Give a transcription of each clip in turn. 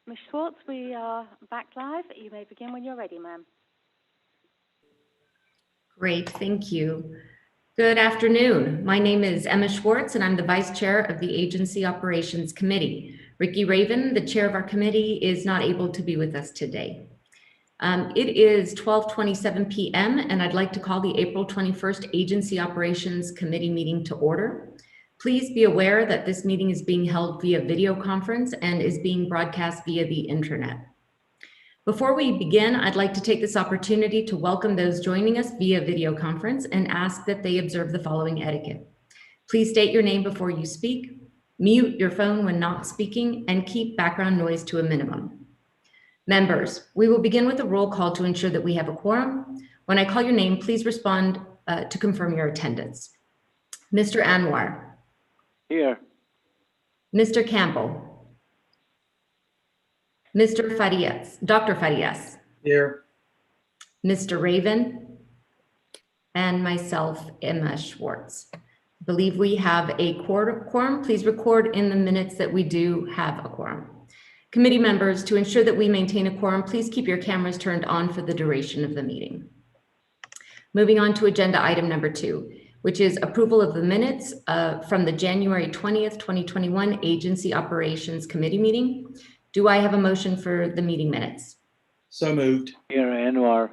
Ms. Schwartz, we are back live. You may begin when you're ready, ma'am. Great, thank you. Good afternoon. My name is Emma Schwartz, and I'm the Vice Chair of the Agency Operations Committee. Ricky Raven, the chair of our committee, is not able to be with us today. It is 12:27 p.m., and I'd like to call the April 21st Agency Operations Committee meeting to order. Please be aware that this meeting is being held via video conference and is being broadcast via the internet. Before we begin, I'd like to take this opportunity to welcome those joining us via video conference and ask that they observe the following etiquette. Please state your name before you speak, mute your phone when not speaking, and keep background noise to a minimum. Members, we will begin with a roll call to ensure that we have a quorum. When I call your name, please respond to confirm your attendance. Mr. Anwar. Here. Mr. Campbell. Mr. Farias, Dr. Farias. Here. Mr. Raven. And myself, Emma Schwartz. I believe we have a quorum. Please record in the minutes that we do have a quorum. Committee members, to ensure that we maintain a quorum, please keep your cameras turned on for the duration of the meeting. Moving on to agenda item number 2, which is approval of the minutes from the January 20th, 2021 Agency Operations Committee meeting. Do I have a motion for the meeting minutes? So moved. Here, Anwar.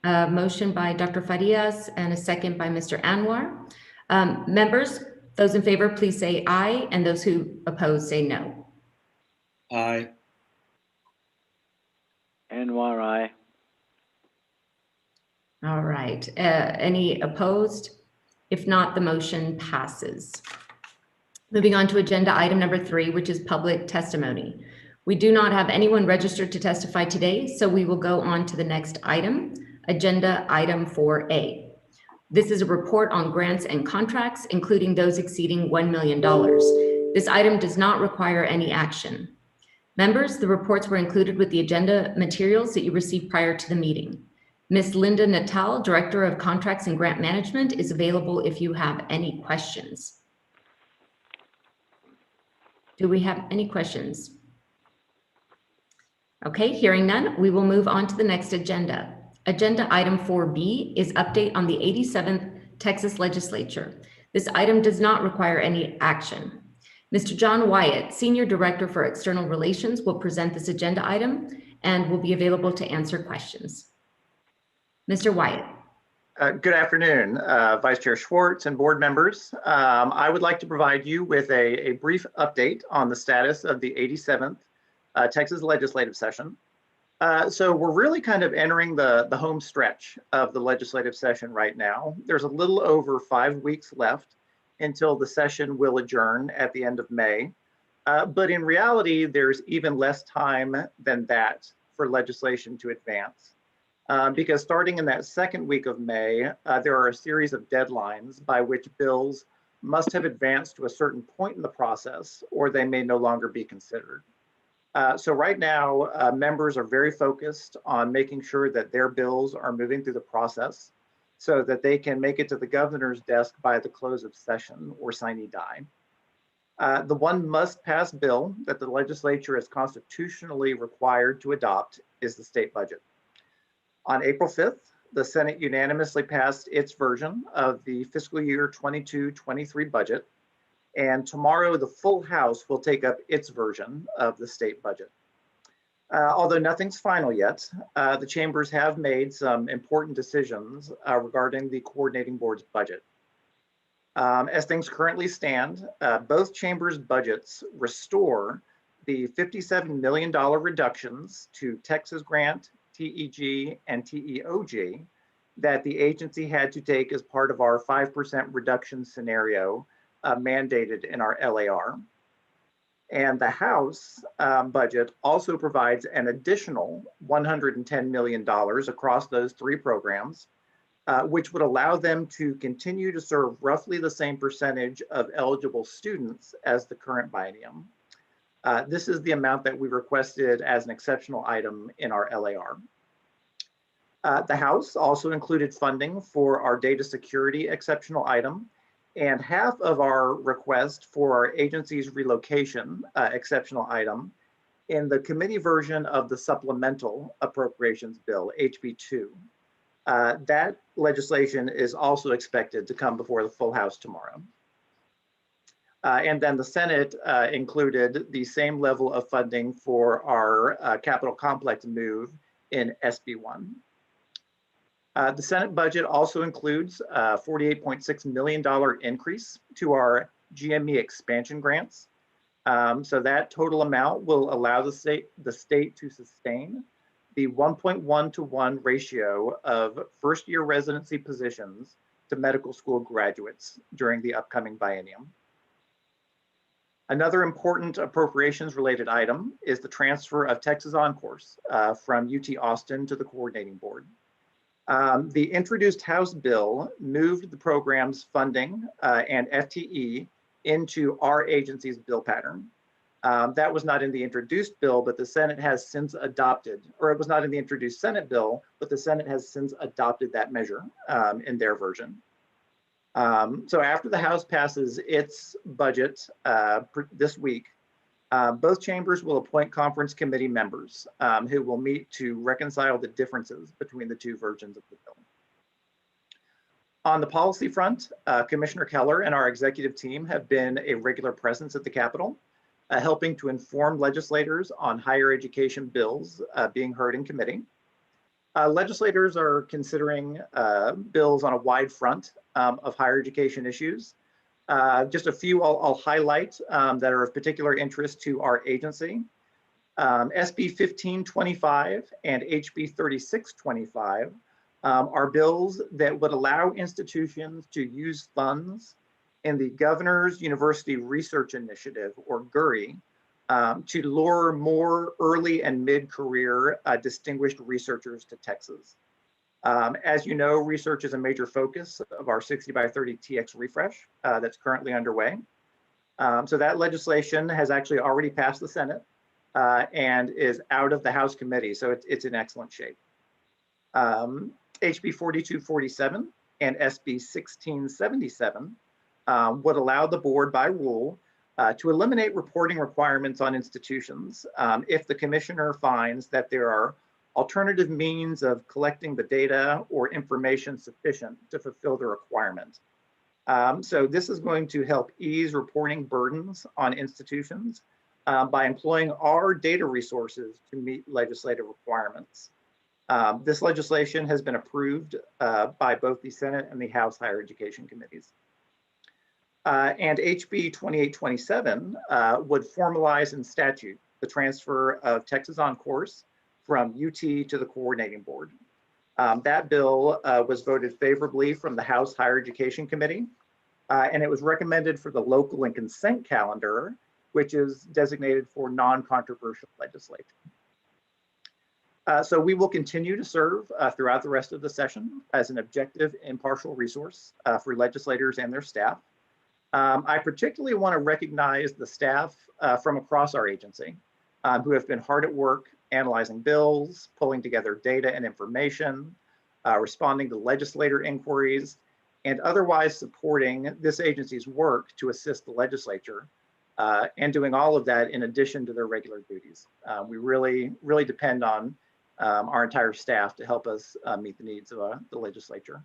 Motion by Dr. Farias and a second by Mr. Anwar. Members, those in favor, please say aye, and those who oppose say no. Aye. Anwar, aye. All right. Any opposed? If not, the motion passes. Moving on to agenda item number 3, which is public testimony. We do not have anyone registered to testify today, so we will go on to the next item, agenda item 4A. This is a report on grants and contracts, including those exceeding $1 million. This item does not require any action. Members, the reports were included with the agenda materials that you received prior to the meeting. Ms. Linda Natal, Director of Contracts and Grant Management, is available if you have any questions. Do we have any questions? Okay, hearing none, we will move on to the next agenda. Agenda item 4B is update on the 87th Texas Legislature. This item does not require any action. Mr. John Wyatt, Senior Director for External Relations, will present this agenda item and will be available to answer questions. Mr. Wyatt. Good afternoon, Vice Chair Schwartz and board members. I would like to provide you with a brief update on the status of the 87th Texas legislative session. So we're really kind of entering the home stretch of the legislative session right now. There's a little over 5 weeks left until the session will adjourn at the end of May. But in reality, there's even less time than that for legislation to advance. Because starting in that second week of May, there are a series of deadlines by which bills must have advanced to a certain point in the process, or they may no longer be considered. So right now, members are very focused on making sure that their bills are moving through the process so that they can make it to the governor's desk by the close of session or sine die. The one must-pass bill that the legislature is constitutionally required to adopt is the state budget. On April 5th, the Senate unanimously passed its version of the fiscal year 22-23 budget, and tomorrow the full House will take up its version of the state budget. Although nothing's final yet, the chambers have made some important decisions regarding the coordinating board's budget. As things currently stand, both chambers' budgets restore the $57 million reductions to Texas Grant, TEG, and TEOG that the agency had to take as part of our 5% reduction scenario mandated in our LAR. And the House budget also provides an additional $110 million across those 3 programs, which would allow them to continue to serve roughly the same percentage of eligible students as the current biennium. This is the amount that we requested as an exceptional item in our LAR. The House also included funding for our data security exceptional item, and half of our request for our agency's relocation exceptional item In the committee version of the supplemental appropriations bill, HB2, that legislation is also expected to come before the full House tomorrow. And then the Senate included the same level of funding for our capital complex move in SB1. The Senate budget also includes a $48.6 million increase to our GME expansion grants. So that total amount will allow the state to sustain the 1.1-to-1 ratio of first-year residency positions to medical school graduates during the upcoming biennium. Another important appropriations-related item is the transfer of Texas OnCourse from UT Austin to the coordinating board. The introduced House bill moved the program's funding and FTE into our agency's bill pattern. That was not in the introduced bill, but the Senate has since adopted, or it was not in the introduced Senate bill, but the Senate has since adopted that measure in their version. So after the House passes its budget this week, both chambers will appoint conference committee members who will meet to reconcile the differences between the two versions of the bill. On the policy front, Commissioner Keller and our executive team have been a regular presence at the Capitol, helping to inform legislators on higher education bills being heard in committee. Legislators are considering bills on a wide front of higher education issues. Just a few I'll highlight that are of particular interest to our agency. SB 1525 and HB 3625 are bills that would allow institutions to use funds in the Governor's University Research Initiative, or GURI, to lure more early and mid-career distinguished researchers to Texas. As you know, research is a major focus of our 60x30 TX refresh that's currently underway. So that legislation has actually already passed the Senate and is out of the House committee, so it's in excellent shape. HB 4247 and SB 1677 would allow the board by rule to eliminate reporting requirements on institutions if the commissioner finds that there are alternative means of collecting the data or information sufficient to fulfill the requirement. So this is going to help ease reporting burdens on institutions by employing our data resources to meet legislative requirements. This legislation has been approved by both the Senate and the House Higher Education Committees. And HB 2827 would formalize in statute the transfer of Texas OnCourse from UT to the coordinating board. That bill was voted favorably from the House Higher Education Committee, and it was recommended for the local and consent calendar, which is designated for non-controversial legislation. So we will continue to serve throughout the rest of the session as an objective, impartial resource for legislators and their staff. I particularly want to recognize the staff from across our agency who have been hard at work analyzing bills, pulling together data and information, responding to legislator inquiries, and otherwise supporting this agency's work to assist the legislature and doing all of that in addition to their regular duties. We really depend on our entire staff to help us meet the needs of the legislature.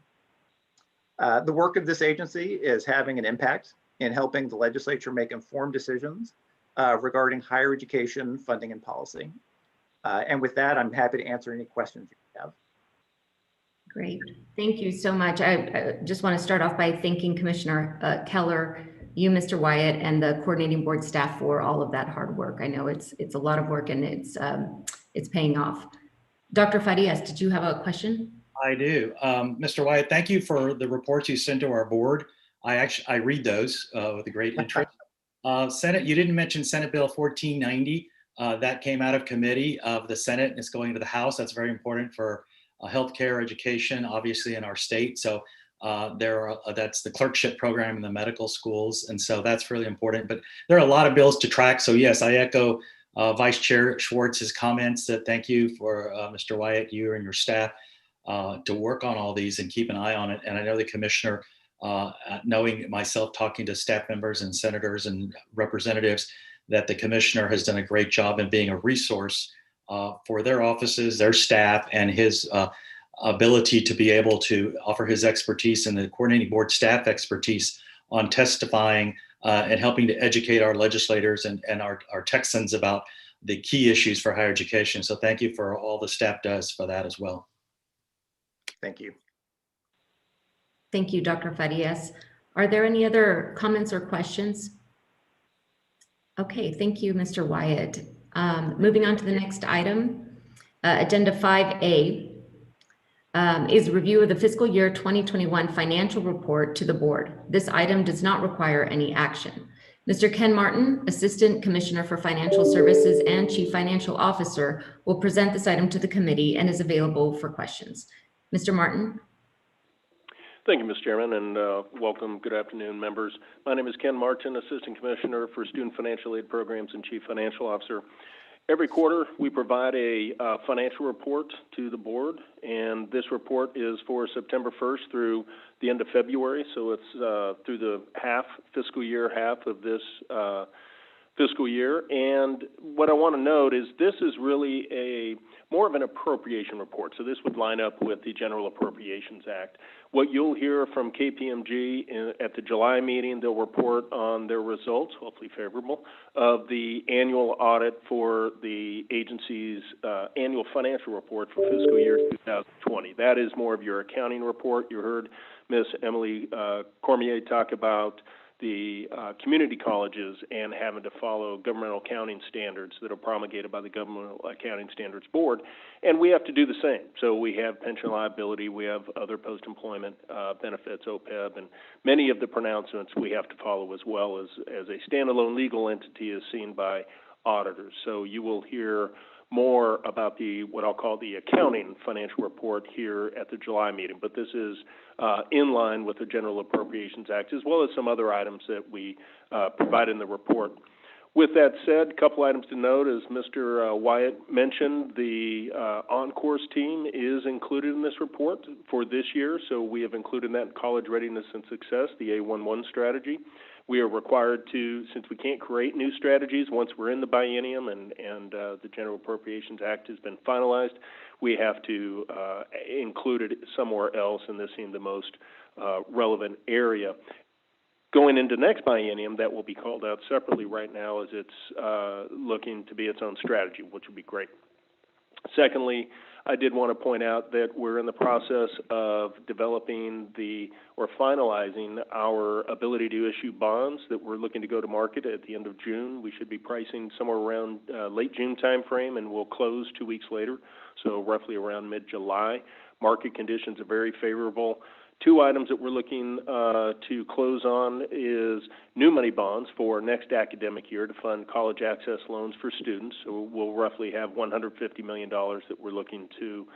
The work of this agency is having an impact in helping the legislature make informed decisions regarding higher education funding and policy. And with that, I'm happy to answer any questions you have. Great, thank you so much. I just want to start off by thanking Commissioner Keller, you, Mr. Wyatt, and the coordinating board staff for all of that hard work. I know it's a lot of work and it's paying off. Dr. Farias, did you have a question? I do. Mr. Wyatt, thank you for the reports you sent to our board. I read those with a great interest. Senate, you didn't mention Senate Bill 1490. That came out of committee of the Senate and it's going to the House. That's very important for healthcare education, obviously in our state. So that's the clerkship program in the medical schools. And so that's really important, but there are a lot of bills to track. So yes, I echo Vice Chair Schwartz's comments that thank you for Mr. Wyatt, you and your staff to work on all these and keep an eye on it. And I know the commissioner, knowing myself talking to staff members and senators and representatives, that the commissioner has done a great job in being a resource for their offices, their staff, and his ability to be able to offer his expertise and the coordinating board staff expertise on testifying and helping to educate our legislators and our Texans about the key issues for higher education. So thank you for all the staff does for that as well. Thank you. Thank you, Dr. Farias. Are there any other comments or questions? Okay, thank you, Mr. Wyatt. Moving on to the next item, Agenda 5A is review of the fiscal year 2021 financial report to the board. This item does not require any action. Mr. Ken Martin, Assistant Commissioner for Financial Services and Chief Financial Officer, will present this item to the committee and is available for questions. Mr. Martin. Thank you, Ms. Chairman, and welcome. Good afternoon, members. My name is Ken Martin, Assistant Commissioner for Student Financial Aid Programs and Chief Financial Officer. Every quarter, we provide a financial report to the board, and this report is for September 1st through the end of February, so it's through the fiscal year half of this fiscal year. And what I want to note is this is really more of an appropriation report, so this would line up with the General Appropriations Act. What you'll hear from Kpmg at the July meeting, they'll report on their results, hopefully favorable, of the annual audit for the agency's annual financial report for fiscal year 2020. That is more of your accounting report. You heard Ms. Emily Cormier talk about the community colleges and having to follow governmental accounting standards that are promulgated by the Governmental Accounting Standards Board, and we have to do the same. So we have pension liability, we have other post-employment benefits, OPEB, and many of the pronouncements we have to follow as well as a standalone legal entity is seen by auditors. So you will hear more about what I'll call the accounting financial report here at the July meeting, but this is in line with the General Appropriations Act, as well as some other items that we provide in the report. With that said, a couple items to note, as Mr. Wyatt mentioned, the on-course team is included in this report for this year, so we have included that in College Readiness and Success, the A11 strategy. We are required to, since we can't create new strategies once we're in the biennium and the General Appropriations Act has been finalized, we have to include it somewhere else, and this seemed the most relevant area. Going into next biennium, that will be called out separately right now as it's looking to be its own strategy, which would be great. Secondly, I did want to point out that we're in the process of developing or finalizing our ability to issue bonds that we're looking to go to market at the end of June. We should be pricing somewhere around late June timeframe, and we'll close 2 weeks later, so roughly around mid-July. Market conditions are very favorable. Two items that we're looking to close on is new money bonds for next academic year to fund college access loans for students. So we'll roughly have $150 million that we're looking to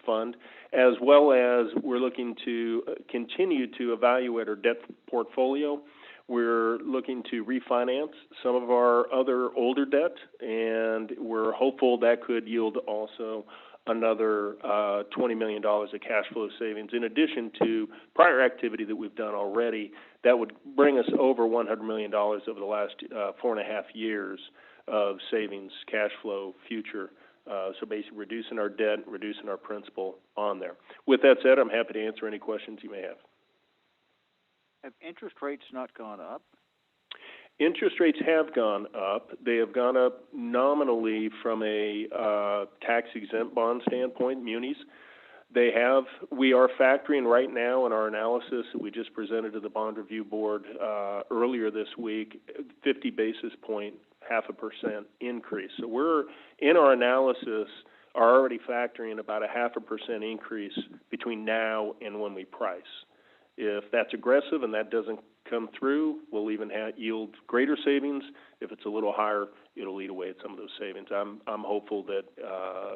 fund, as well as we're looking to continue to evaluate our debt portfolio. We're looking to refinance some of our other older debt, and we're hopeful that could yield also another $20 million of cash flow savings, in addition to prior activity that we've done already. That would bring us over $100 million over the last 4.5 years of savings, cash flow, future. So basically reducing our debt, reducing our principal on there. With that said, I'm happy to answer any questions you may have. Have interest rates not gone up? Interest rates have gone up. They have gone up nominally from a tax-exempt bond standpoint, munis. We are factoring right now in our analysis that we just presented to the Bond Review Board earlier this week, 50 basis point, 0.5% increase. So we're, in our analysis, are already factoring about a 0.5% increase between now and when we price. If that's aggressive and that doesn't come through, we'll even yield greater savings. If it's a little higher, it'll eat away at some of those savings. I'm hopeful that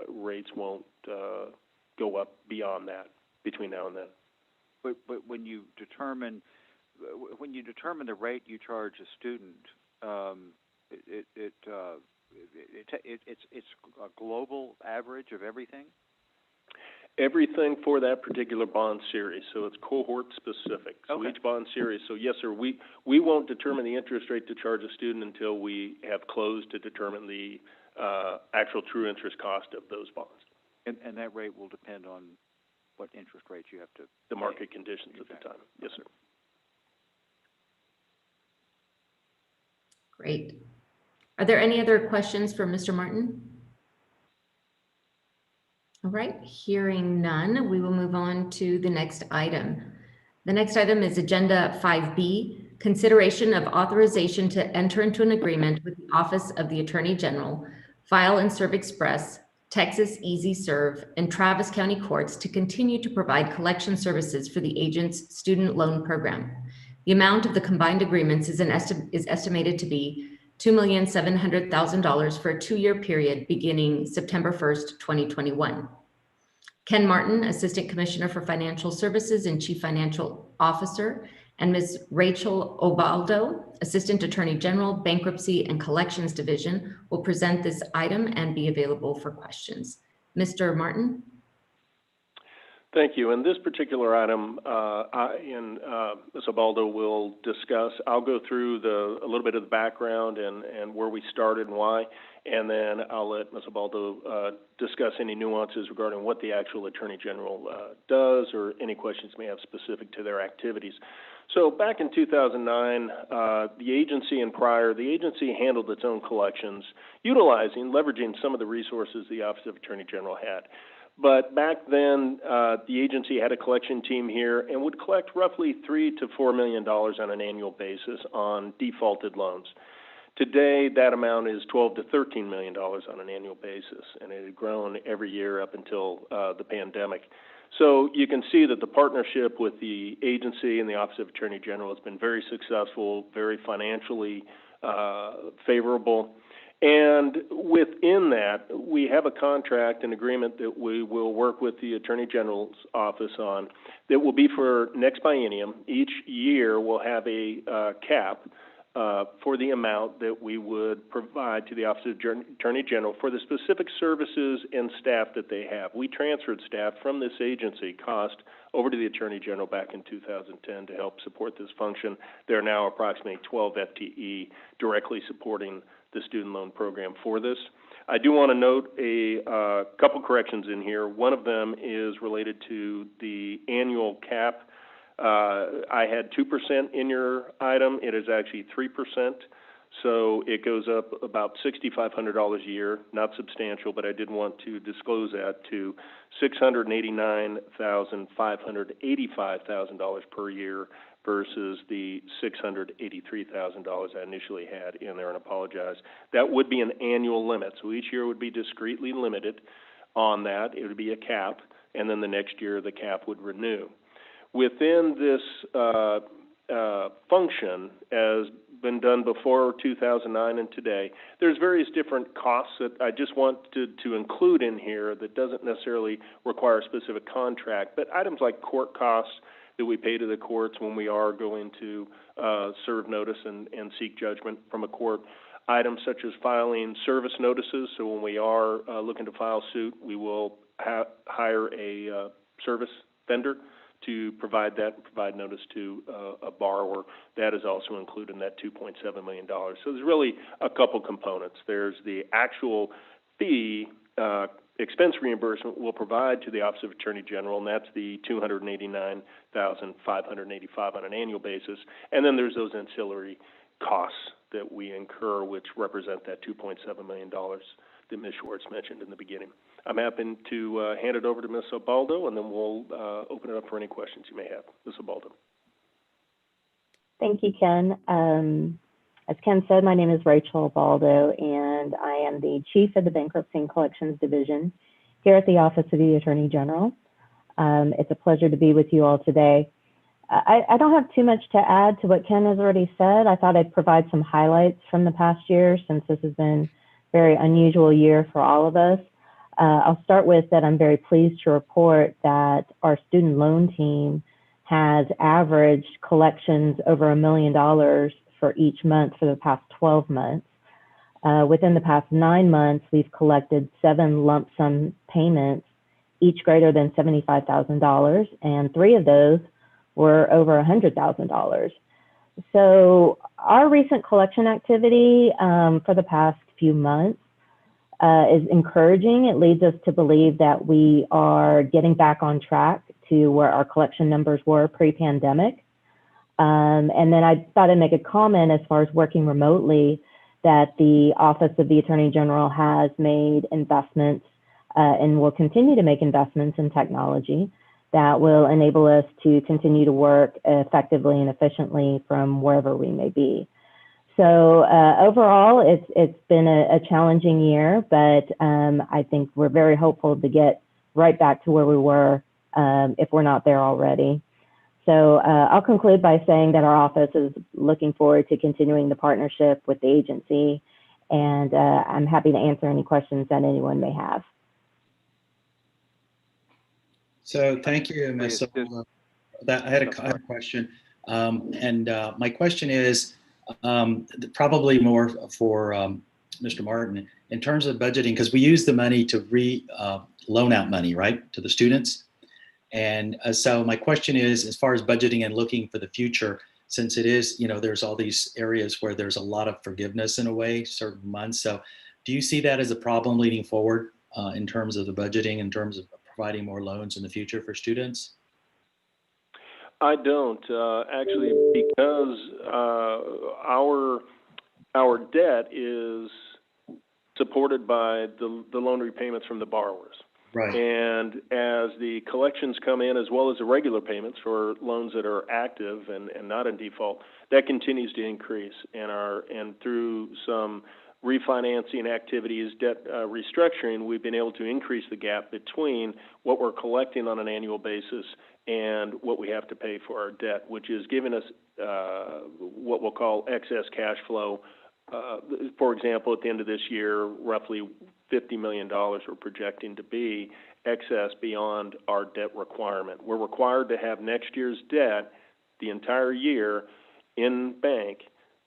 rates won't go up beyond that between now and then. But when you determine the rate you charge a student, it's a global average of everything? Everything for that particular bond series, so it's cohort specific. So Okay. each bond series, so yes, sir, we won't determine the interest rate to charge a student until we have closed to determine the actual true interest cost of those bonds. And that rate will depend on what interest rates you have to The pay. market conditions Exactly. at the time. Yes, sir. Great. Are there any other questions for Mr. Martin? All right, hearing none, we will move on to the next item. The next item is Agenda 5B, consideration of authorization to enter into an agreement with the Office of the Attorney General, File and Serve Express, Texas Easy Serve, and Travis County Courts to continue to provide collection services for the agent's student loan program. The amount of the combined agreements is estimated to be $2,700,000 for a 2-year period beginning September 1st, 2021. Ken Martin, Assistant Commissioner for Financial Services and Chief Financial Officer, and Ms. Rachel Obaldo, Assistant Attorney General, Bankruptcy and Collections Division, will present this item and be available for questions. Mr. Martin? Thank you. And this particular item, I and Ms. Obaldo will discuss. I'll go through a little bit of the background and where we started and why, and then I'll let Ms. Obaldo discuss any nuances regarding what the actual Attorney General does or any questions you may have specific to their activities. So back in 2009, the agency handled its own collections, leveraging some of the resources the Office of Attorney General had. But back then, the agency had a collection team here and would collect roughly $3 to $4 million on an annual basis on defaulted loans. Today, that amount is $12 to $13 million on an annual basis, and it had grown every year up until the pandemic. So you can see that the partnership with the agency and the Office of Attorney General has been very successful, very financially favorable. And within that, we have a contract, an agreement that we will work with the Attorney General's office on that will be for next biennium. Each year we'll have a cap for the amount that we would provide to the Office of Attorney General for the specific services and staff that they have. We transferred staff from this agency cost over to the Attorney General back in 2010 to help support this function. There are now approximately 12 FTE directly supporting the student loan program for this. I do want to note a couple corrections in here. One of them is related to the annual cap. I had 2% in your item. It is actually 3%. So it goes up about $6,500 a year, not substantial, but I did want to disclose that to $689,585,000 per year versus the $683,000 I initially had in there, and apologize. That would be an annual limit. So each year would be discretely limited on that. It would be a cap, and then the next year the cap would renew. Within this function, as been done before 2009 and today, there's various different costs that I just want to include in here that doesn't necessarily require a specific contract, but items like court costs that we pay to the courts when we are going to serve notice and seek judgment from a court. Items such as filing service notices, so when we are looking to file suit, we will hire a service vendor to provide notice to a borrower. That is also included in that $2.7 million. So there's really a couple components. There's the actual fee expense reimbursement we'll provide to the Office of Attorney General, and that's the $289,585 on an annual basis. And then there's those ancillary costs that we incur, which represent that $2.7 million that Ms. Schwartz mentioned in the beginning. I'm happy to hand it over to Ms. Obaldo, and then we'll open it up for any questions you may have. Ms. Obaldo. Thank you, Ken. As Ken said, my name is Rachel Obaldo, and I am the Chief of the Bankruptcy and Collections Division here at the Office of the Attorney General. It's a pleasure to be with you all today. I don't have too much to add to what Ken has already said. I thought I'd provide some highlights from the past year, since this has been a very unusual year for all of us. I'll start with that I'm very pleased to report that our student loan team has averaged collections over $1 million for each month for the past 12 months. Within the past 9 months, we've collected 7 lump sum payments each greater than $75,000, and 3 of those were over $100,000. So our recent collection activity for the past few months is encouraging. It leads us to believe that we are getting back on track to where our collection numbers were pre-pandemic. And then I thought I'd make a comment as far as working remotely, that the Office of the Attorney General has made investments and will continue to make investments in technology that will enable us to continue to work effectively and efficiently from wherever we may be. So overall, it's been a challenging year, but I think we're very hopeful to get right back to where we were if we're not there already. So I'll conclude by saying that our office is looking forward to continuing the partnership with the agency, and I'm happy to answer any questions that anyone may have. So thank you, Ms. I had a question, and my question is probably more for Mr. Martin in terms of budgeting, because we use the money to loan out money, right, to the students. And so my question is, as far as budgeting and looking for the future, since it is, there's all these areas where there's a lot of forgiveness in a way, certain months. So do you see that as a problem leading forward in terms of the budgeting, in terms of providing more loans in the future for students? I don't, actually, because our debt is supported by the loan repayments from the borrowers. Right. And as the collections come in, as well as the regular payments for loans that are active and not in default, that continues to increase. And through some refinancing activities, debt restructuring, we've been able to increase the gap between what we're collecting on an annual basis and what we have to pay for our debt, which is giving us what we'll call excess cash flow. For example, at the end of this year, roughly $50 million we're projecting to be excess beyond our debt requirement. We're required to have next year's debt the entire year in bank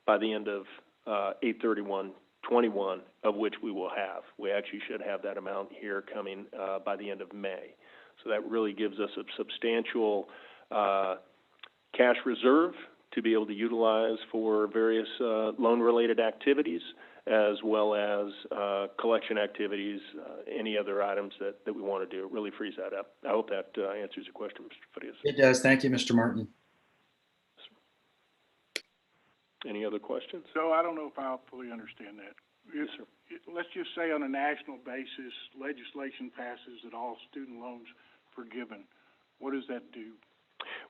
by the end of 8/31/21, of which we will have. We actually should have that amount here coming by the end of May. So that really gives us a substantial cash reserve to be able to utilize for various loan-related activities, as well as collection activities, any other items that we want to do. It really frees that up. I hope that answers your question, Mr. Farias. It does. Thank you, Mr. Martin. Any other questions? So I don't know if I fully understand that. Yes, sir. Let's just say on a national basis, legislation passes that all student loans forgiven. What does that do?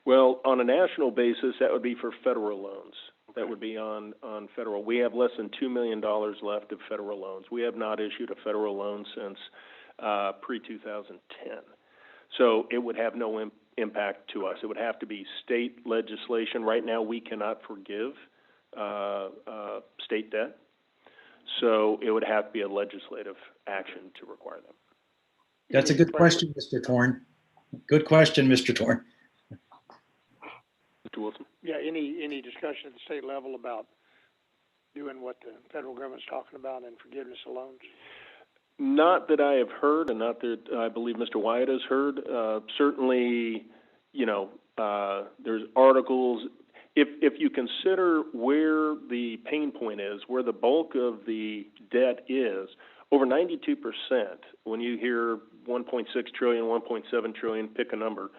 Well, on a national basis, that would be for federal loans. Okay. That would be on federal. We have less than $2 million left of federal loans. We have not issued a federal loan since pre-2010. So it would have no impact to us. It would have to be state legislation. Right now, we cannot forgive state debt. So it would have to be a legislative action to require them. That's a good question, Mr. Torn. Good question, Mr. Torn. Mr. Wilson? Yeah, any discussion at the state level about doing what the federal government's talking about in forgiveness of loans? Not that I have heard, and not that I believe Mr. Wyatt has heard. Certainly, there's articles. If you consider where the pain point is, where the bulk of the debt is, over 92%, when you hear 1.6 trillion, 1.7 trillion, pick a number,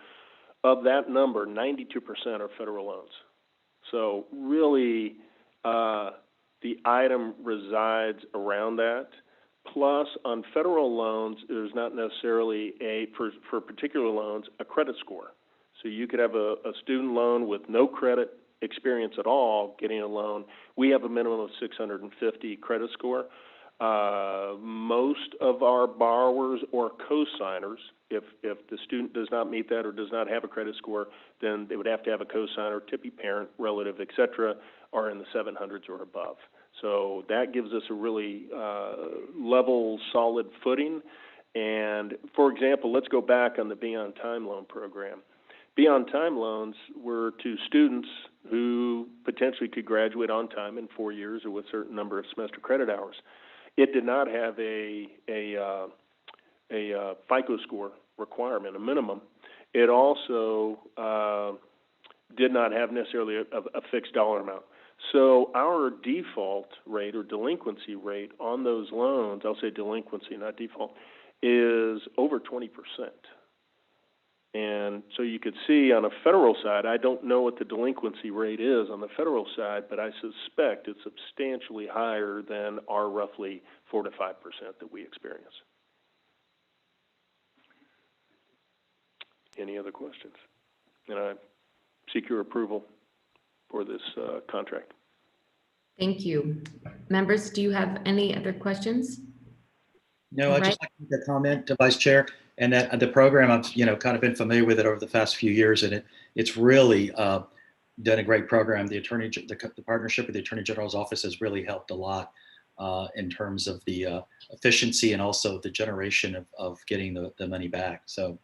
of that number, 92% are federal loans. So really, the item resides around that. Plus, on federal loans, there's not necessarily for particular loans, a credit score. So you could have a student loan with no credit experience at all getting a loan. We have a minimum of 650 credit score. Most of our borrowers or co-signers, if the student does not meet that or does not have a credit score, then they would have to have a co-signer, tippy parent, relative, etc., are in the 700s or above. So that gives us a really level, solid footing. And for example, let's go back on the Beyond Time loan program. Beyond Time loans were to students who potentially could graduate on time in 4 years or with a certain number of semester credit hours. It did not have a FICO score requirement, a minimum. It also did not have necessarily a fixed dollar amount. So our default rate or delinquency rate on those loans, I'll say delinquency, not default, is over 20%. And so you could see on a federal side, I don't know what the delinquency rate is on the federal side, but I suspect it's substantially higher than our roughly 4 to 5% that we experience. Any other questions? And I seek your approval for this contract. Thank you. Members, do you have any other questions? No, I'd just like to make a comment, Vice Chair, and that the program, I've kind of been familiar with it over the past few years, and it's really done a great program. The partnership with the Attorney General's office has really helped a lot in terms of the efficiency and also the generation of getting the money back. So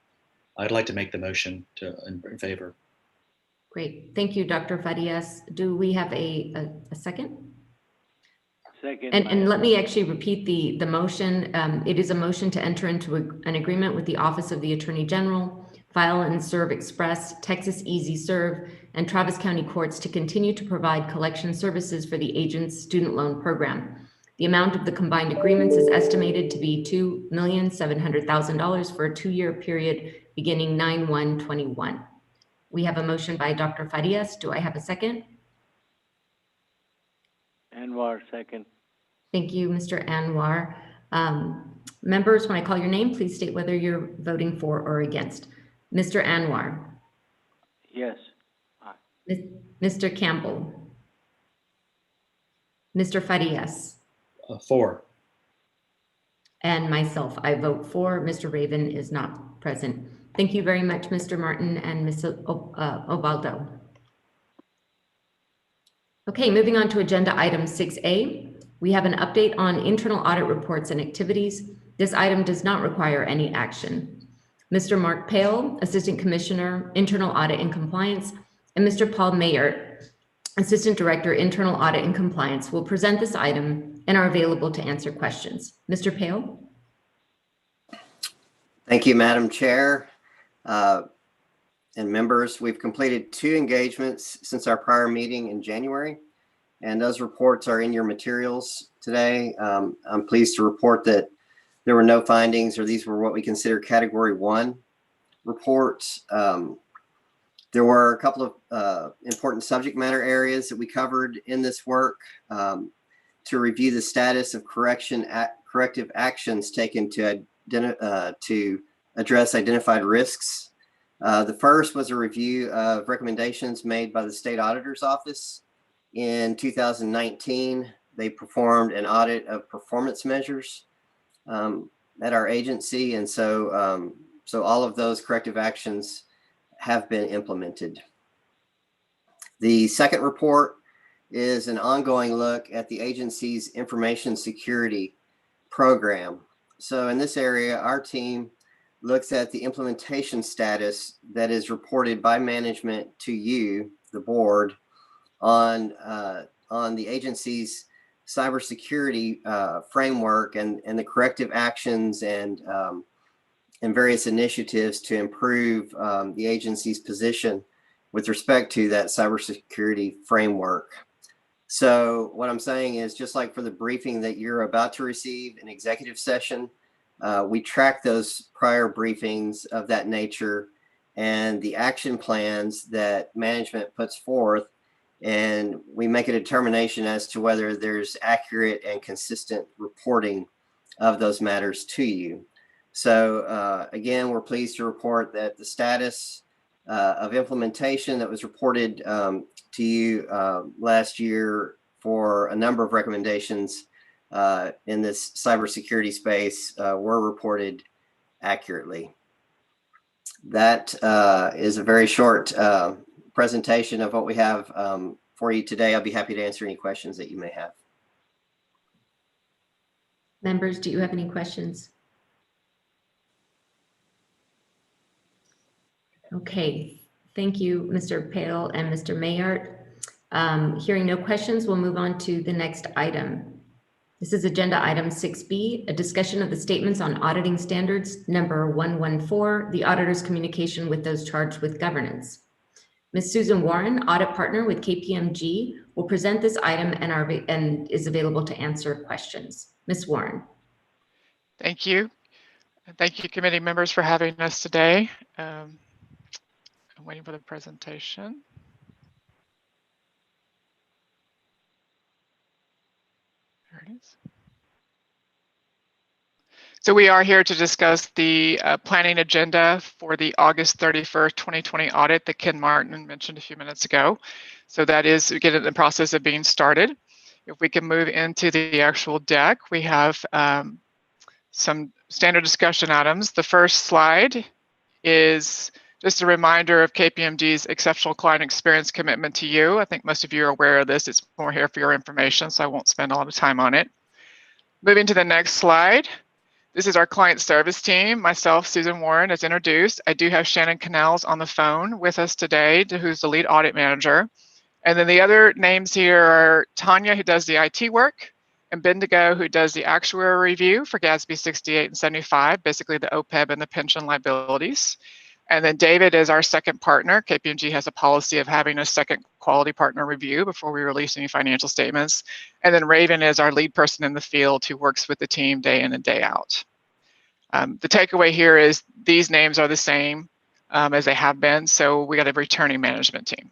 I'd like to make the motion in favor. Great. Thank you, Dr. Farias. Do we have a second? Second. And let me actually repeat the motion. It is a motion to enter into an agreement with the Office of the Attorney General, File and Serve Express, Texas Easy Serve, and Travis County Courts to continue to provide collection services for the agent's student loan program. The amount of the combined agreements is estimated to be $2,700,000 for a 2-year period beginning 9/1/21. We have a motion by Dr. Farias. Do I have a second? Anwar, second. Thank you, Mr. Anwar. Members, when I call your name, please state whether you're voting for or against. Mr. Anwar. Yes. Mr. Campbell. Mr. Farias. For. And myself, I vote for. Mr. Raven is not present. Thank you very much, Mr. Martin and Ms. Obaldo. Okay, moving on to agenda item 6A. We have an update on internal audit reports and activities. This item does not require any action. Mr. Mark Pale, Assistant Commissioner, Internal Audit and Compliance, and Mr. Paul Mayer, Assistant Director, Internal Audit and Compliance, will present this item and are available to answer questions. Mr. Pale? Thank you, Madam Chair. And members, we've completed 2 engagements since our prior meeting in January, and those reports are in your materials today. I'm pleased to report that there were no findings, or these were what we consider Category 1 reports. There were a couple of important subject matter areas that we covered in this work to review the status of corrective actions taken to address identified risks. The first was a review of recommendations made by the State Auditor's Office. In 2019, they performed an audit of performance measures at our agency, and so all of those corrective actions have been implemented. The second report is an ongoing look at the agency's information security program. So in this area, our team looks at the implementation status that is reported by management to you, the board, on the agency's cybersecurity framework and the corrective actions and various initiatives to improve the agency's position with respect to that cybersecurity framework. So what I'm saying is, just like for the briefing that you're about to receive in executive session, we track those prior briefings of that nature and the action plans that management puts forth, and we make a determination as to whether there's accurate and consistent reporting of those matters to you. So again, we're pleased to report that the status of implementation that was reported to you last year for a number of recommendations in this cybersecurity space were reported accurately. That is a very short presentation of what we have for you today. I'll be happy to answer any questions that you may have. Members, do you have any questions? Okay, thank you, Mr. Pale and Mr. Mayart. Hearing no questions, we'll move on to the next item. This is agenda item 6B, a discussion of the statements on auditing standards number 114, the auditor's communication with those charged with governance. Ms. Susan Warren, audit partner with Kpmg, will present this item and is available to answer questions. Ms. Warren. Thank you. And thank you, committee members, for having us today. I'm waiting for the presentation. There it is. So we are here to discuss the planning agenda for the August 31st, 2020 audit that Ken Martin mentioned a few minutes ago. So that is, again, in the process of being started. If we can move into the actual deck, we have some standard discussion items. The first slide is just a reminder of KPMG's exceptional client experience commitment to you. I think most of you are aware of this. It's more here for your information, so I won't spend a lot of time on it. Moving to the next slide. This is our client service team. Myself, Susan Warren, as introduced. I do have Shannon Canals on the phone with us today, who's the lead audit manager. And then the other names here are Tanya, who does the IT work, and Bendigo, who does the actuary review for GASB 68 and 75, basically the OPEB and the pension liabilities. And then David is our second partner. KPMG has a policy of having a second quality partner review before we release any financial statements. And then Raven is our lead person in the field who works with the team day in and day out. The takeaway here is these names are the same as they have been, so we got a returning management team.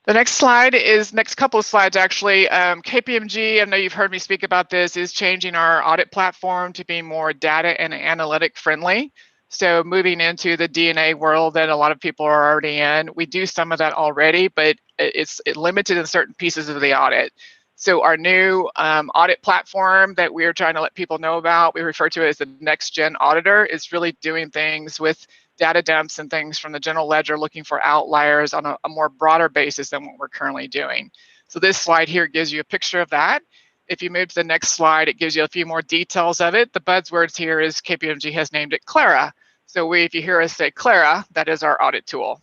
The next slide is, next couple of slides actually, KPMG, I know you've heard me speak about this, is changing our audit platform to be more data and analytic friendly. So moving into the DNA world that a lot of people are already in. We do some of that already, but it's limited in certain pieces of the audit. So our new audit platform that we're trying to let people know about, we refer to it as the Next Gen Auditor, is really doing things with data dumps and things from the general ledger, looking for outliers on a more broader basis than what we're currently doing. So this slide here gives you a picture of that. If you move to the next slide, it gives you a few more details of it. The buzzwords here is KPMG has named it Clara. So if you hear us say Clara, that is our audit tool.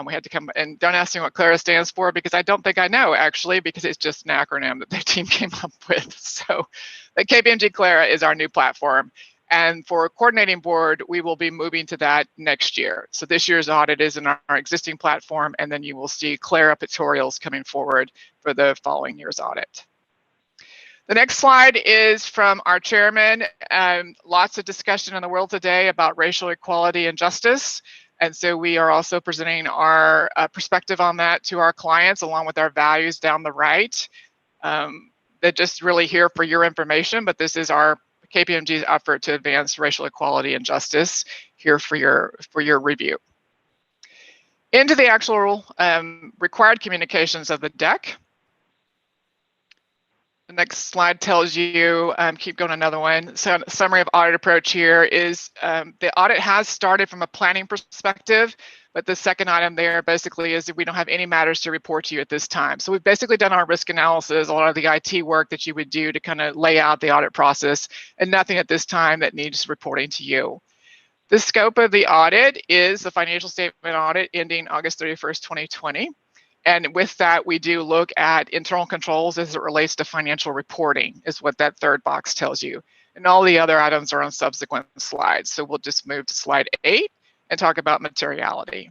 We had to come, and don't ask me what Clara stands for because I don't think I know actually, because it's just an acronym that the team came up with. So the KPMG Clara is our new platform. And for a coordinating board, we will be moving to that next year. So this year's audit is in our existing platform, and then you will see Clara tutorials coming forward for the following year's audit. The next slide is from our chairman. Lots of discussion in the world today about racial equality and justice. And so we are also presenting our perspective on that to our clients, along with our values down the right. They're just really here for your information, but this is our KPMG's effort to advance racial equality and justice here for your review. Into the actual required communications of the deck. The next slide tells you, keep going another one. So summary of audit approach here is the audit has started from a planning perspective, but the second item there basically is that we don't have any matters to report to you at this time. So we've basically done our risk analysis, a lot of the IT work that you would do to kind of lay out the audit process, and nothing at this time that needs reporting to you. The scope of the audit is the financial statement audit ending August 31st, 2020. And with that, we do look at internal controls as it relates to financial reporting, is what that third box tells you. And all the other items are on subsequent slides. So we'll just move to slide 8 and talk about materiality.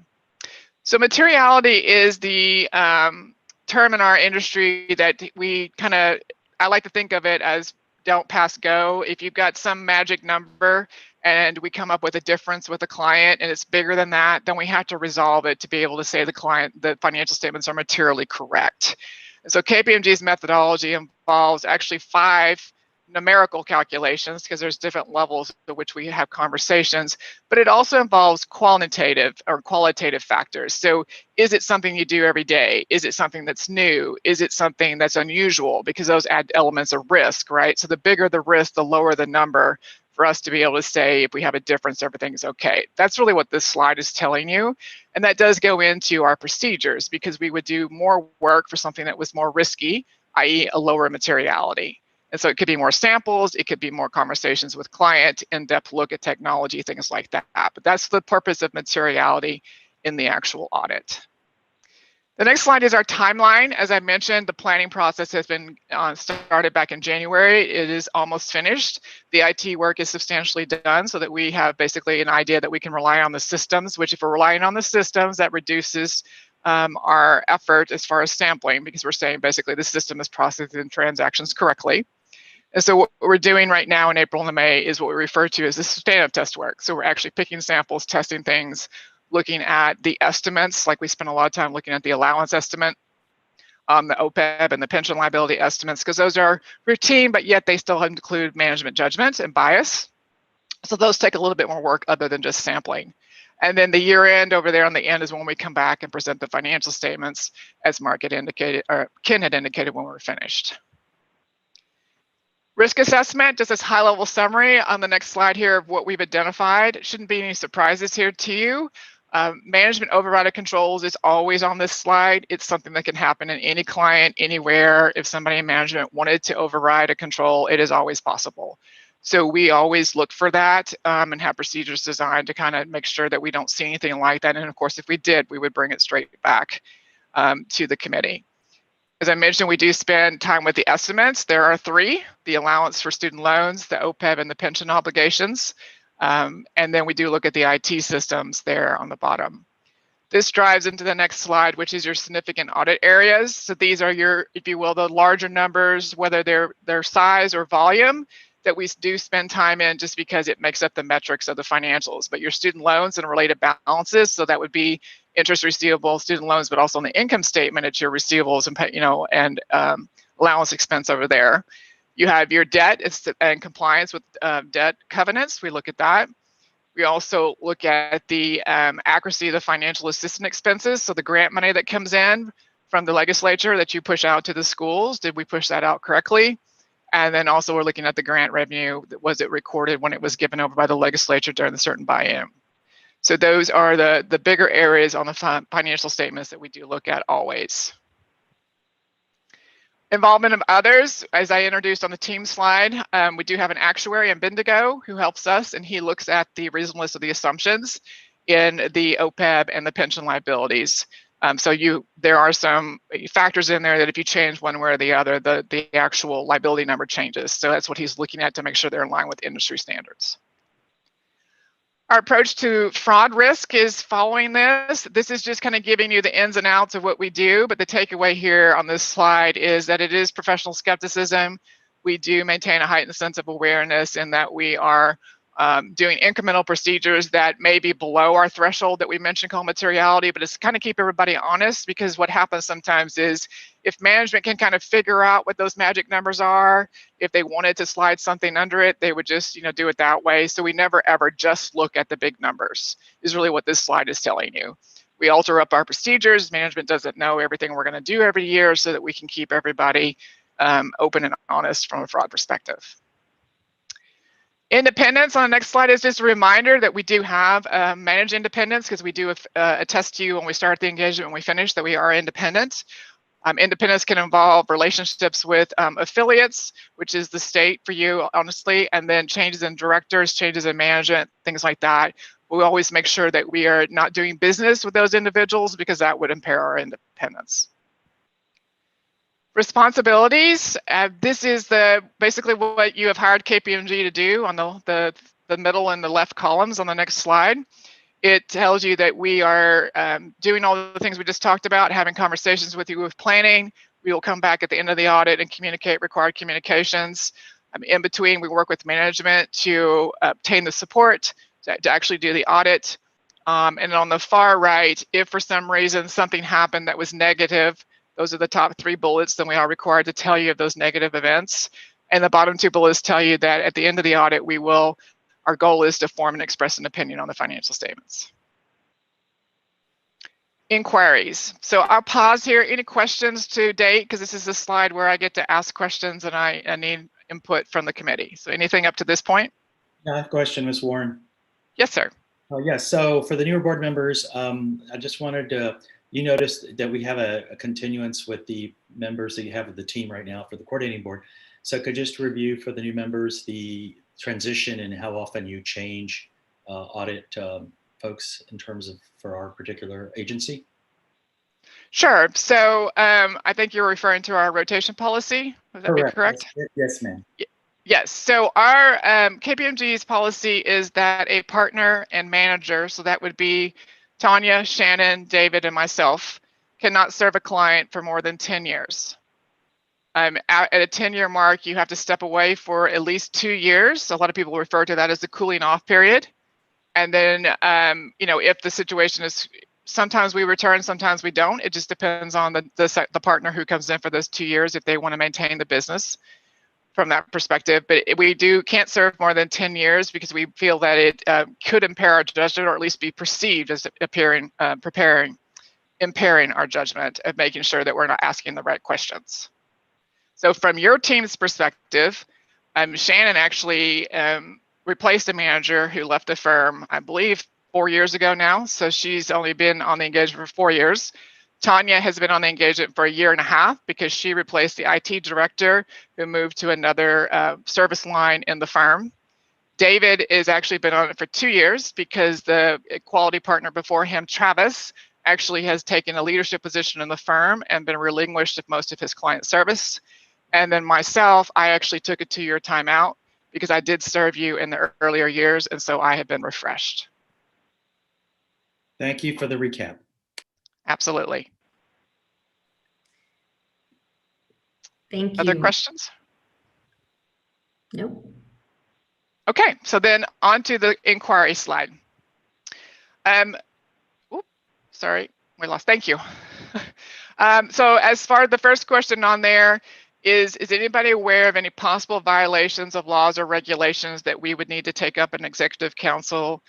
So materiality is the term in our industry that we kind of, I like to think of it as don't pass go. If you've got some magic number and we come up with a difference with a client and it's bigger than that, then we have to resolve it to be able to say the client, the financial statements are materially correct. And so KPMG's methodology involves actually 5 numerical calculations, because there's different levels at which we have conversations, but it also involves quantitative or qualitative factors. So is it something you do every day? Is it something that's new? Is it something that's unusual? Because those add elements of risk, right? So the bigger the risk, the lower the number for us to be able to say if we have a difference, everything's okay. That's really what this slide is telling you. And that does go into our procedures, because we would do more work for something that was more risky, i.e. a lower materiality. And so it could be more samples, it could be more conversations with client, in-depth look at technology, things like that. But that's the purpose of materiality in the actual audit. The next slide is our timeline. As I mentioned, the planning process has been started back in January. It is almost finished. The IT work is substantially done so that we have basically an idea that we can rely on the systems, which if we're relying on the systems, that reduces our effort as far as sampling, because we're saying basically the system is processing transactions correctly. And so what we're doing right now in April and May is what we refer to as the stand-up test work. So we're actually picking samples, testing things, looking at the estimates, like we spent a lot of time looking at the allowance estimate, the OPEB and the pension liability estimates, because those are routine, but yet they still include management judgment and bias. So those take a little bit more work other than just sampling. And then the year end over there on the end is when we come back and present the financial statements, as Mark had indicated, or Ken had indicated when we were finished. Risk assessment, just as high-level summary on the next slide here of what we've identified. Shouldn't be any surprises here to you. Management override of controls is always on this slide. It's something that can happen in any client, anywhere. If somebody in management wanted to override a control, it is always possible. So we always look for that and have procedures designed to kind of make sure that we don't see anything like that. And of course, if we did, we would bring it straight back to the committee. As I mentioned, we do spend time with the estimates. There are three: the allowance for student loans, the OPEB, and the pension obligations. And then we do look at the IT systems there on the bottom. This drives into the next slide, which is your significant audit areas. So these are your, if you will, the larger numbers, whether they're size or volume, that we do spend time in just because it makes up the metrics of the financials. But your student loans and related balances, so that would be interest receivable, student loans, but also on the income statement, it's your receivables and allowance expense over there. You have your debt and compliance with debt covenants. We look at that. We also look at the accuracy of the financial assistance expenses. So the grant money that comes in from the legislature that you push out to the schools, did we push that out correctly? And then also we're looking at the grant revenue. Was it recorded when it was given over by the legislature during the certain buy-in? So those are the bigger areas on the financial statements that we do look at always. Involvement of others, as I introduced on the team slide, we do have an actuary in Bendigo who helps us, and he looks at the reasonableness of the assumptions in the OPEB and the pension liabilities. So there are some factors in there that if you change one way or the other, the actual liability number changes. So that's what he's looking at to make sure they're in line with industry standards. Our approach to fraud risk is following this. This is just kind of giving you the ins and outs of what we do, but the takeaway here on this slide is that it is professional skepticism. We do maintain a heightened sense of awareness in that we are doing incremental procedures that may be below our threshold that we mentioned called materiality, but it's kind of keep everybody honest, because what happens sometimes is if management can kind of figure out what those magic numbers are, if they wanted to slide something under it, they would just do it that way. So we never ever just look at the big numbers is really what this slide is telling you. We alter up our procedures. Management doesn't know everything we're going to do every year so that we can keep everybody open and honest from a fraud perspective. Independence on the next slide is just a reminder that we do have managed independence, because we do attest to you when we start the engagement and we finish that we are independent. Independence can involve relationships with affiliates, which is the state for you, honestly, and then changes in directors, changes in management, things like that. We always make sure that we are not doing business with those individuals because that would impair our independence. Responsibilities, this is basically what you have hired Kpmg to do on the middle and the left columns on the next slide. It tells you that we are doing all the things we just talked about, having conversations with you with planning. We will come back at the end of the audit and communicate required communications. In between, we work with management to obtain the support to actually do the audit. And on the far right, if for some reason something happened that was negative, those are the top 3 bullets, then we are required to tell you of those negative events. And the bottom 2 bullets tell you that at the end of the audit, our goal is to form and express an opinion on the financial statements. Inquiries. So I'll pause here. Any questions to date? Because this is a slide where I get to ask questions and I need input from the committee. So anything up to this point? I have a question, Ms. Warren. Yes, sir. Yes, so for the newer board members, I just wanted to, you noticed that we have a continuance with the members that you have of the team right now for the coordinating board. So could you just review for the new members the transition and how often you change audit folks in terms of for our particular agency? Sure. So I think you're referring to our rotation policy. Would that be correct? Yes, ma'am. Yes. So our KPMG's policy is that a partner and manager, so that would be Tanya, Shannon, David, and myself, cannot serve a client for more than 10 years. At a 10-year mark, you have to step away for at least 2 years. A lot of people refer to that as the cooling off period. And then, if the situation is, sometimes we return, sometimes we don't. It just depends on the partner who comes in for those 2 years if they want to maintain the business from that perspective. But we can't serve more than 10 years because we feel that it could impair our judgment, or at least be perceived as impairing our judgment of making sure that we're not asking the right questions. So from your team's perspective, Shannon actually replaced a manager who left the firm, I believe, 4 years ago now. So she's only been on the engagement for 4 years. Tanya has been on the engagement for 1.5 years because she replaced the IT director who moved to another service line in the firm. David has actually been on it for 2 years because the quality partner before him, Travis, actually has taken a leadership position in the firm and been relinquished of most of his client service. And then myself, I actually took a 2-year timeout because I did serve you in the earlier years, and so I have been refreshed. Thank you for the recap. Absolutely. Thank you. Other questions? Nope. Okay, so then on to the inquiry slide. Sorry, we lost, thank you. So as far as the first question on there, is anybody aware of any possible violations of laws or regulations that we would need to take up an executive council,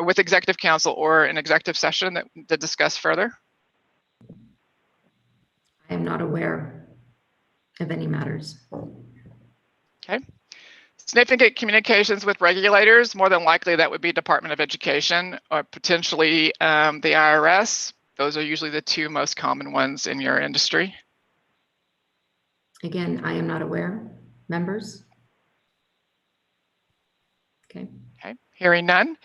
with executive council or an executive session to discuss further? I am not aware of any matters. Okay. Significant communications with regulators, more than likely that would be Department of Education or potentially the IRS. Those are usually the two most common ones in your industry. Again, I am not aware. Members? Okay. Okay, hearing none.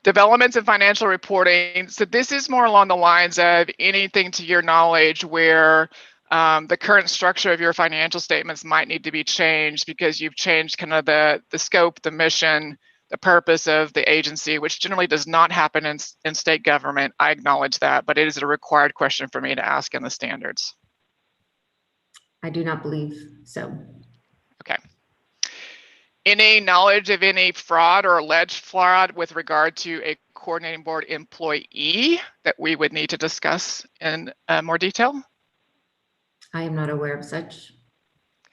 Developments in financial reporting. So this is more along the lines of anything to your knowledge where the current structure of your financial statements might need to be changed because you've changed kind of the scope, the mission, the purpose of the agency, which generally does not happen in state government. I acknowledge that, but it is a required question for me to ask in the standards. I do not believe so. Okay. Any knowledge of any fraud or alleged fraud with regard to a coordinating board employee that we would need to discuss in more detail? I am not aware of such.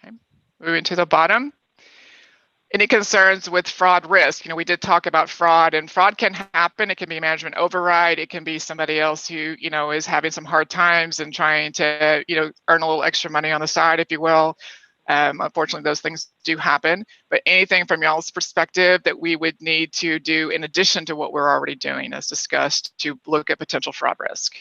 Okay. Moving to the bottom. Any concerns with fraud risk? We did talk about fraud, and fraud can happen. It can be management override. It can be somebody else who, is having some hard times and trying to, earn a little extra money on the side, if you will. Unfortunately, those things do happen. But anything from y'all's perspective that we would need to do in addition to what we're already doing as discussed to look at potential fraud risk?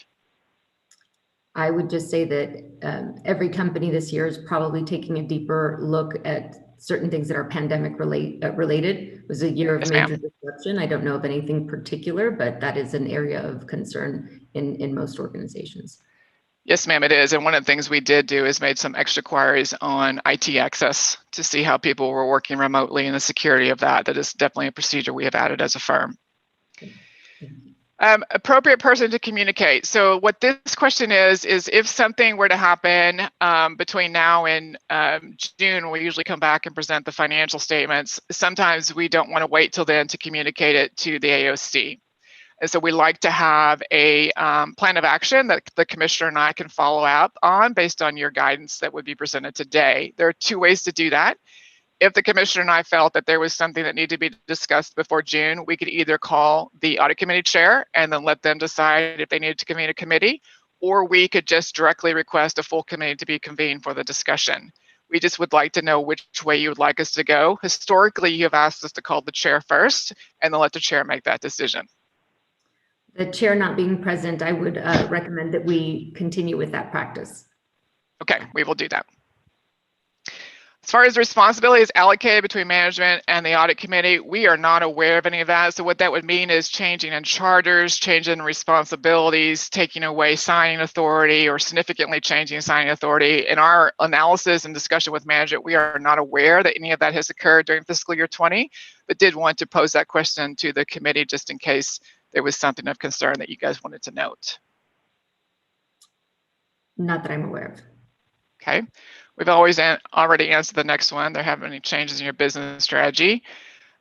I would just say that every company this year is probably taking a deeper look at certain things that are pandemic related. It was a year of major disruption. I don't know of anything particular, but that is an area of concern in most organizations. Yes, ma'am, it is. And one of the things we did do is made some extra queries on IT access to see how people were working remotely and the security of that. That is definitely a procedure we have added as a firm. Appropriate person to communicate. So what this question is if something were to happen between now and June, we usually come back and present the financial statements. Sometimes we don't want to wait till then to communicate it to the AOC. And so we like to have a plan of action that the commissioner and I can follow up on based on your guidance that would be presented today. There are two ways to do that. If the commissioner and I felt that there was something that needed to be discussed before June, we could either call the audit committee chair and then let them decide if they needed to convene a committee, or we could just directly request a full committee to be convened for the discussion. We just would like to know which way you would like us to go. Historically, you have asked us to call the chair first and then let the chair make that decision. The chair not being present, I would recommend that we continue with that practice. Okay, we will do that. As far as responsibilities allocated between management and the audit committee, we are not aware of any of that. So what that would mean is changing in charters, changing responsibilities, taking away signing authority, or significantly changing signing authority. In our analysis and discussion with management, we are not aware that any of that has occurred during fiscal year 20, but did want to pose that question to the committee just in case there was something of concern that you guys wanted to note. Not that I'm aware of. Okay, we've always already answered the next one. There haven't been any changes in your business strategy.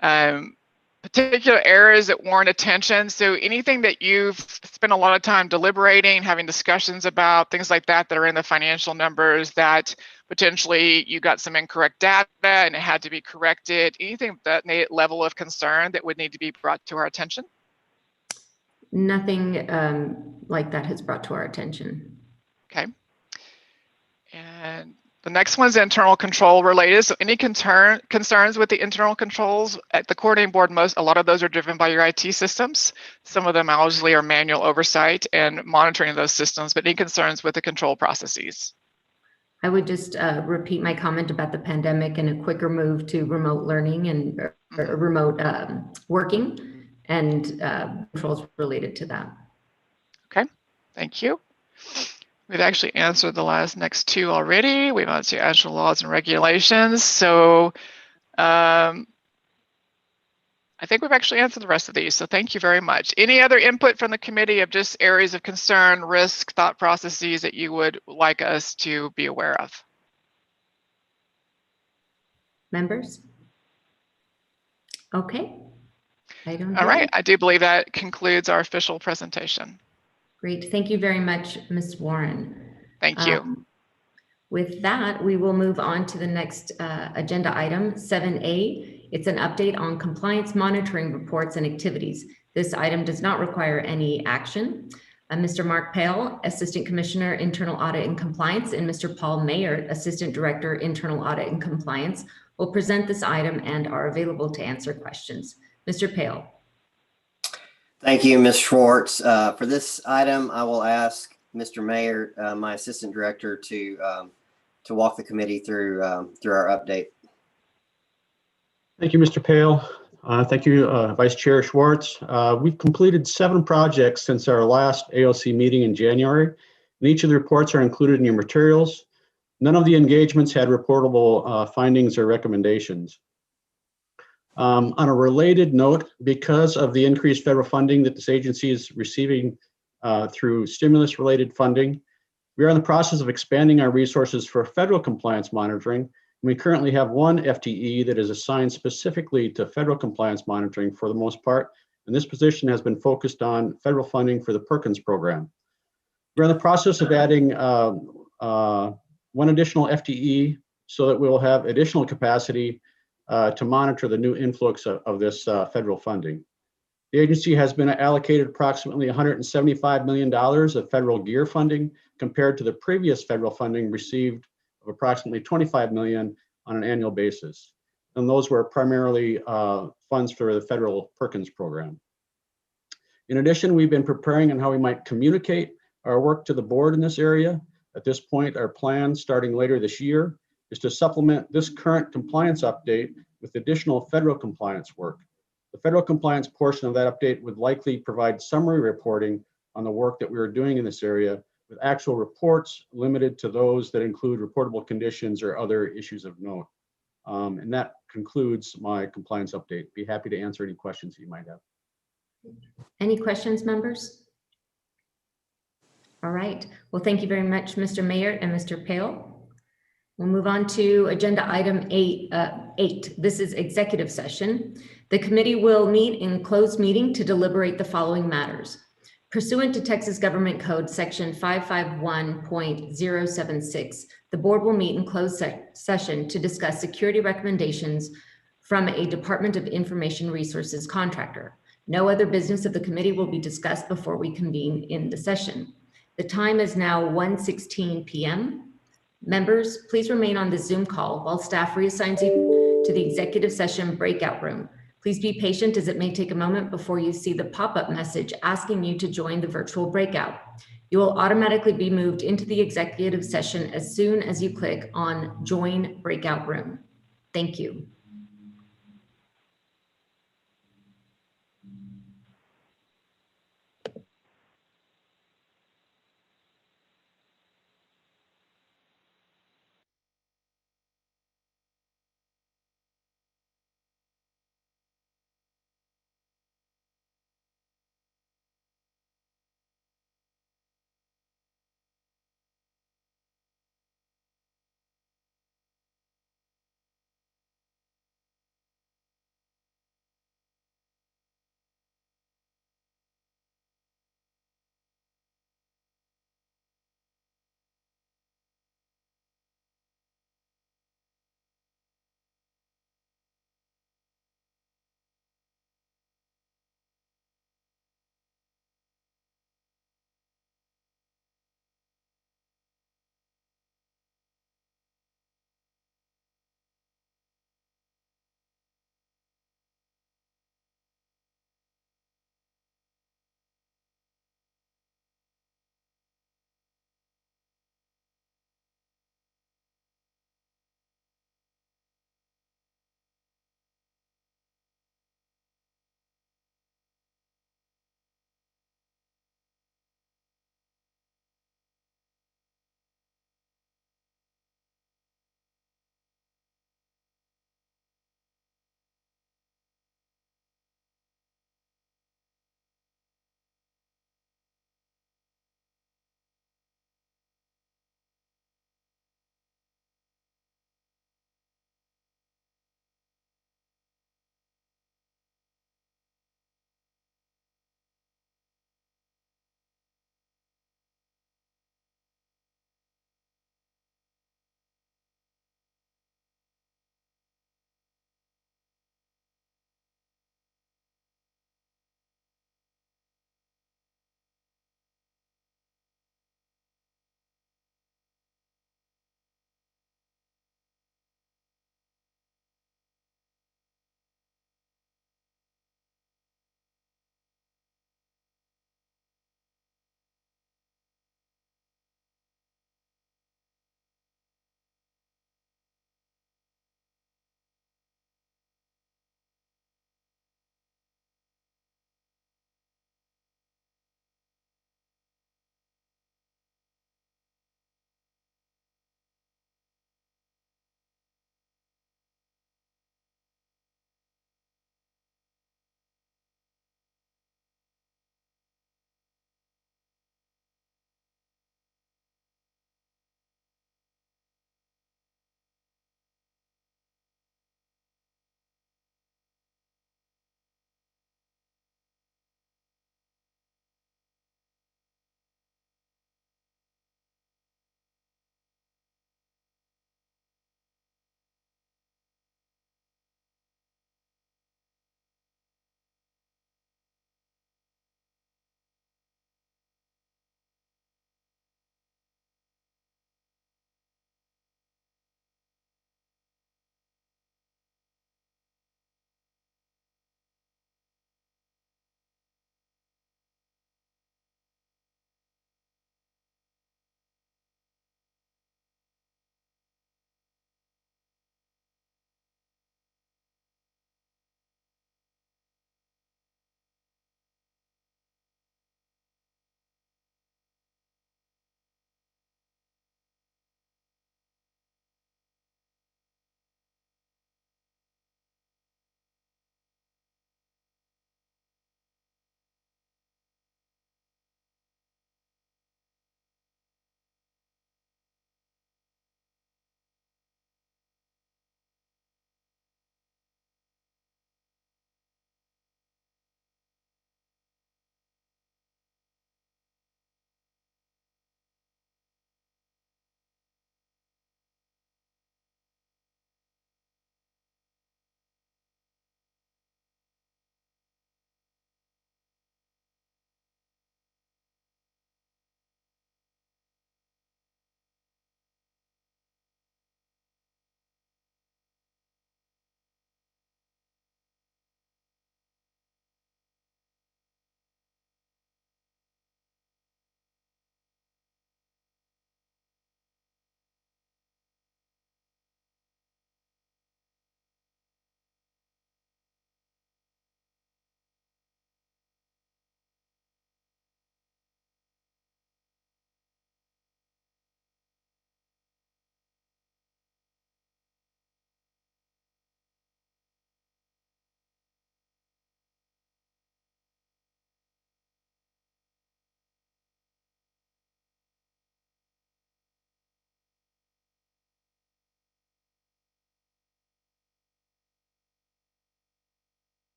Particular areas that warrant attention. So anything that you've spent a lot of time deliberating, having discussions about, things like that that are in the financial numbers that potentially you got some incorrect data and it had to be corrected. Anything that level of concern that would need to be brought to our attention? Nothing like that has brought to our attention. Okay. And the next one's internal control related. So any concerns with the internal controls at the coordinating board? A lot of those are driven by your IT systems. Some of them obviously are manual oversight and monitoring of those systems, but any concerns with the control processes? I would just repeat my comment about the pandemic and a quicker move to remote learning and remote working and controls related to that. Okay, thank you. We've actually answered the next two already. We've answered actual laws and regulations. So I think we've actually answered the rest of these. So thank you very much. Any other input from the committee of just areas of concern, risk, thought processes that you would like us to be aware of? Members? Okay. All right. I do believe that concludes our official presentation. Great. Thank you very much, Ms. Warren. Thank you. With that, we will move on to the next agenda item, 7A. It's an update on compliance monitoring reports and activities. This item does not require any action. Mr. Mark Pale, Assistant Commissioner, Internal Audit and Compliance, and Mr. Paul Mayer, Assistant Director, Internal Audit and Compliance, will present this item and are available to answer questions. Mr. Pale. Thank you, Ms. Schwartz. For this item, I will ask Mr. Mayer, my Assistant Director, to walk the committee through our update. Thank you, Mr. Pale. Thank you, Vice Chair Schwartz. We've completed 7 projects since our last AOC meeting in January, and each of the reports are included in your materials. None of the engagements had reportable findings or recommendations. On a related note, because of the increased federal funding that this agency is receiving through stimulus-related funding, we are in the process of expanding our resources for federal compliance monitoring. We currently have 1 FTE that is assigned specifically to federal compliance monitoring for the most part, and this position has been focused on federal funding for the Perkins program. We're in the process of adding 1 additional FTE so that we will have additional capacity to monitor the new influx of this federal funding. The agency has been allocated approximately $175 million of federal gear funding compared to the previous federal funding received of approximately $25 million on an annual basis. And those were primarily funds for the federal Perkins program. In addition, we've been preparing on how we might communicate our work to the board in this area. At this point, our plan starting later this year is to supplement this current compliance update with additional federal compliance work. The federal compliance portion of that update would likely provide summary reporting on the work that we are doing in this area, with actual reports limited to those that include reportable conditions or other issues of note. And that concludes my compliance update. Be happy to answer any questions that you might have. Any questions, members? All right. Well, thank you very much, Mr. Mayer and Mr. Pale. We'll move on to agenda item 8. This is executive session. The committee will meet in closed meeting to deliberate the following matters. Pursuant to Texas Government Code Section 551.076, the board will meet in closed session to discuss security recommendations from a Department of Information Resources contractor. No other business of the committee will be discussed before we convene in the session. The time is now 1:16 p.m. Members, please remain on the Zoom call while staff reassigns you to the executive session breakout room. Please be patient as it may take a moment before you see the pop-up message asking you to join the virtual breakout. You will automatically be moved into the executive session as soon as you click on Join Breakout Room. Thank you.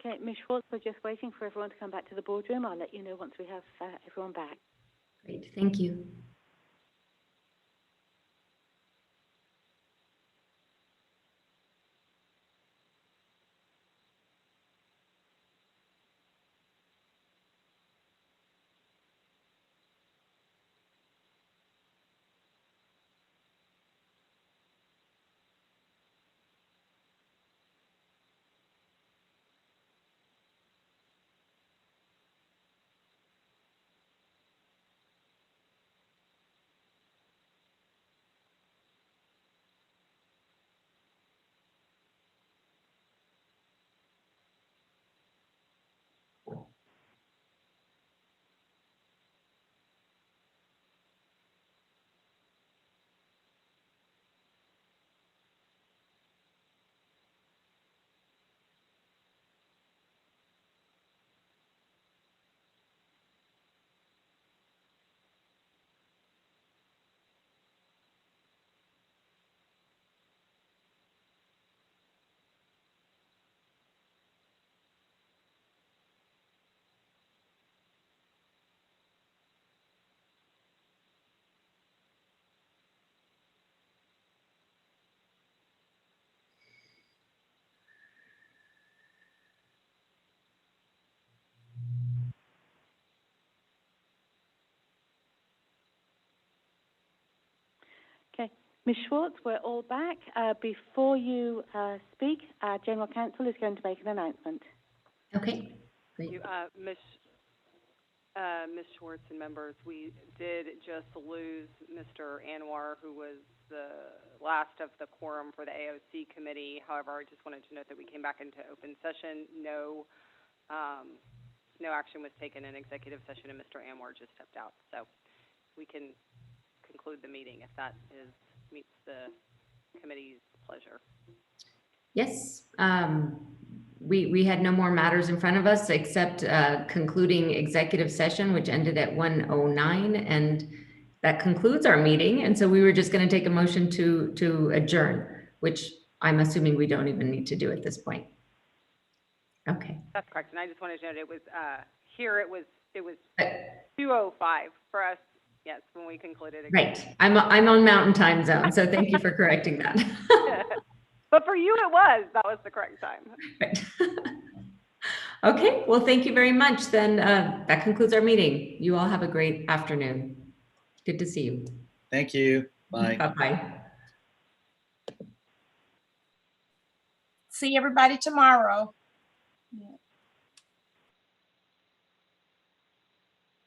Okay, Ms. Schwartz, we're just waiting for everyone to come back to the boardroom. I'll let you know once we have everyone back. Great, thank you. Okay, Ms. Schwartz, we're all back. Before you speak, our General Counsel is going to make an announcement. Okay, great. Ms. Schwartz and members, we did just lose Mr. Anwar, who was the last of the quorum for the AOC committee. However, I just wanted to note that we came back into open session. No action was taken in executive session, and Mr. Anwar just stepped out. So we can conclude the meeting if that meets the committee's pleasure. Yes, we had no more matters in front of us except concluding executive session, which ended at 1:09, and that concludes our meeting. And so we were just going to take a motion to adjourn, which I'm assuming we don't even need to do at this point. Okay. That's correct. And I just wanted to note it was here. It was 2:05 for us. Yes, when we concluded. Right. I'm on Mountain Time Zone, so thank you for correcting that. But for you, that was the correct time. Right. Okay. Well, thank you very much. Then that concludes our meeting. You all have a great afternoon. Good to see you. Thank you. Bye. Bye-bye. See everybody tomorrow.